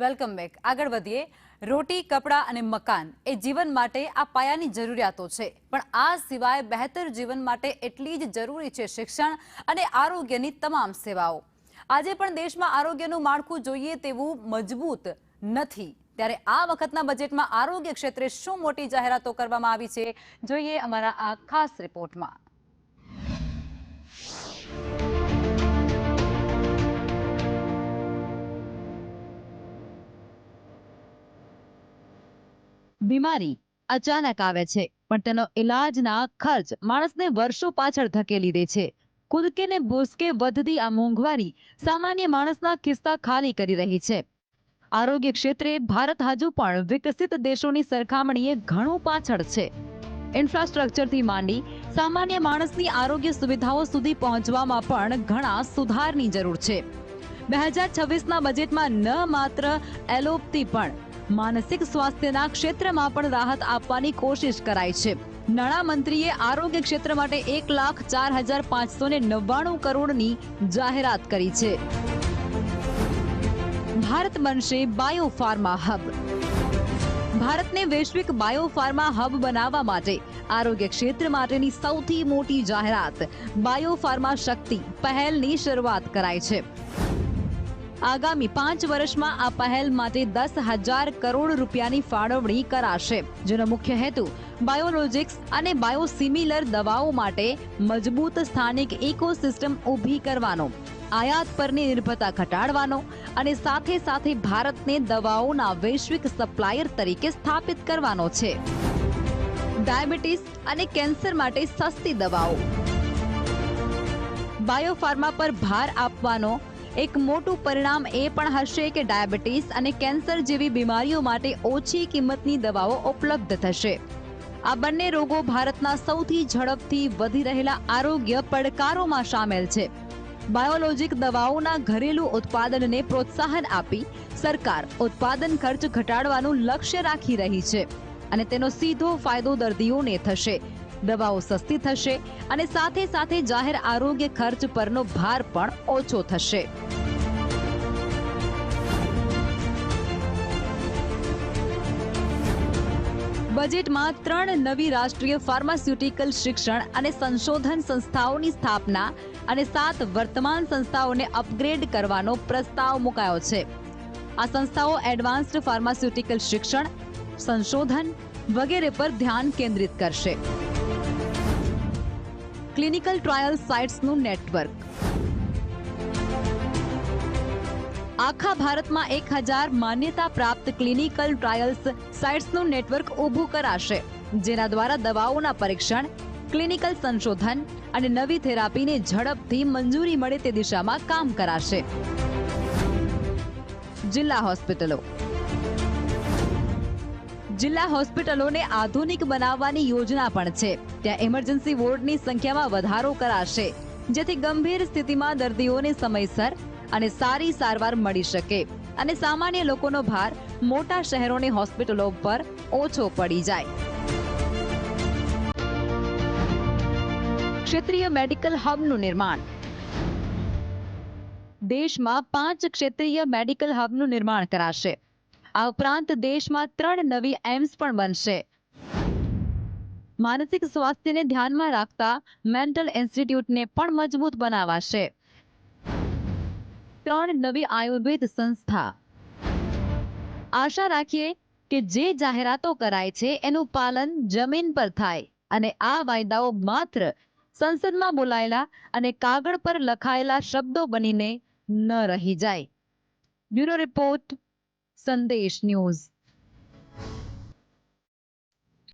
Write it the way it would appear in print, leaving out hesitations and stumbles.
Welcome back. આગળ વધીએ. રોટી, કપડાં અને મકાન એ જીવન માટે આ પાયાની જરૂરિયાતો છે, પણ આ સિવાય બહેતર જીવન માટે એટલી જ જરૂરી છે શિક્ષણ અને આરોગ્યની તમામ સેવાઓ. આજે પણ દેશમાં આરોગ્યનું માળખું જોઈએ તેવું મજબૂત નથી. ત્યારે આ વખતના બજેટમાં આરોગ્ય ક્ષેત્રે શું મોટી જાહેરાતો કરવામાં આવી છે, જોઈએ અમારા આ ખાસ રિપોર્ટમાં. બીમારી અચાનક આવે છે, પણ તેનો ઇલાજના ખર્ચ માણસને વર્ષો પાછળ ધકેલી દે છે. કૂદકે ને ભૂસકે વધતી આ મોંઘવારી સામાન્ય માણસના ખિસ્સા ખાલી કરી રહી છે. આરોગ્ય ક્ષેત્રે ભારત હજુ પણ વિકસિત દેશોની સરખામણીએ ઘણું પાછળ છે. ઇન્ફ્રાસ્ટ્રક્ચરથી માંડી સામાન્ય માણસની આરોગ્ય સુવિધાઓ સુધી પહોંચવામાં પણ ઘણા સુધારની જરૂર છે. 2026ના બજેટમાં ન માત્ર એલોપથી પણ માનસિક સ્વાસ્થ્યના ક્ષેત્રમાં પણ રાહત આપવાની કોશિશ કરાઈ છે. નાણામંત્રીએ આરોગ્ય ક્ષેત્ર માટે 1,04,599 કરોડની જાહેરાત કરી છે. ભારત બનશે બાયોફાર્મા હબ. ભારતને વૈશ્વિક બાયોફાર્મા હબ બનાવવા માટે આરોગ્ય ક્ષેત્ર માટેની સૌથી મોટી જાહેરાત બાયોફાર્મા શક્તિ પહેલની શરૂઆત કરાઈ છે. આગામી 5 વર્ષમાં આ પહેલ માટે 10,000 કરોડ રૂપિયાની ફાળવણી કરાશે, જેનો મુખ્ય હેતુ બાયોલોજિક્સ અને બાયોસિમિલર દવાઓ માટે મજબૂત સ્થાનિક ઇકોસિસ્ટમ ઊભી કરવાનો, આયાત પરની નિર્ભરતા ઘટાડવાનો અને સાથે સાથે ભારતને દવાઓના વૈશ્વિક સપ્લાયર તરીકે સ્થાપિત કરવાનો છે. ડાયાબિટીસ અને કેન્સર માટે સસ્તી દવાઓ. બાયોફાર્મા પર ભાર આપવાનો એક મોટું પરિણામ એ પણ હશે કે ડાયાબિટીસ અને કેન્સર જેવી બીમારીઓ માટે ઓછી કિંમતની દવાઓ ઉપલબ્ધ થશે. આ બંને રોગો ભારતના સૌથી ઝડપથી વધી રહેલા આરોગ્ય પડકારોમાં સામેલ છે. બાયોલોજિક દવાઓના ઘરેલું ઉત્પાદનને પ્રોત્સાહન આપી સરકાર ઉત્પાદન ખર્ચ ઘટાડવાનું લક્ષ્ય રાખી રહી છે અને તેનો સીધો ફાયદો દર્દીઓને થશે. દવાઓ સસ્તી થશે અને સાથે સાથે જાહેર આરોગ્ય ખર્ચ પરનો ભાર પણ ઓછો થશે. બજેટમાં 3 નવી રાષ્ટ્રીય ફાર્માસ્યુટિકલ શિક્ષણ અને સંશોધન સંસ્થાઓની સ્થાપના અને 7 વર્તમાન સંસ્થાઓને અપગ્રેડ કરવાનો પ્રસ્તાવ મુકાયો છે. આ સંસ્થાઓ એડવાન્સ્ડ ફાર્માસ્યુટિકલ શિક્ષણ, સંશોધન વગેરે પર ધ્યાન કેન્દ્રિત કરશે. ક્લિનિકલ ટ્રાયલ સાઇટ્સનું નેટવર્ક. આખા ભારતમાં 1,000 માન્યતા પ્રાપ્ત ક્લિનિકલ ટ્રાયલ્સ સાઇટ્સનું નેટવર્ક ઊભું કરાશે, જેના દ્વારા દવાઓના પરીક્ષણ, ક્લિનિકલ સંશોધન અને નવી થેરાપીને ઝડપથી મંજૂરી મળે તે દિશામાં કામ કરાશે. જિલ્લા હોસ્પિટલો. જિલ્લા હોસ્પિટલોને આધુનિક બનાવવાની યોજના પણ છે. ત્યાં ઇમરજન્સી વોર્ડની સંખ્યામાં વધારો કરાશે, જેથી ગંભીર સ્થિતિમાં દર્દીઓને સમયસર અને સારી સારવાર મળી શકે અને સામાન્ય લોકોનો ભાર મોટા શહેરોની હોસ્પિટલો પર ઓછો પડી જાય. ક્ષેત્રીય મેડિકલ હબનું નિર્માણ. દેશમાં 5 ક્ષેત્રીય મેડિકલ હબનું નિર્માણ કરાશે. આ ઉપરાંત દેશમાં 3 નવી એમ્સ પણ બનશે. માનસિક સ્વાસ્થ્યને ધ્યાનમાં રાખતા મેન્ટલ ઇન્સ્ટિટ્યૂટને પણ મજબૂત બનાવાશે. 3 નવી આયુર્વેદ સંસ્થા. આશા રાખીએ કે જે જાહેરાતો કરાય છે એનું પાલન જમીન પર થાય અને આ વાયદાઓ માત્ર સંસદમાં બોલાયેલા અને કાગળ પર લખાયેલા શબ્દો બનીને ન રહી જાય. બ્યુરો રિપોર્ટ, સંદેશ ન્યૂઝ.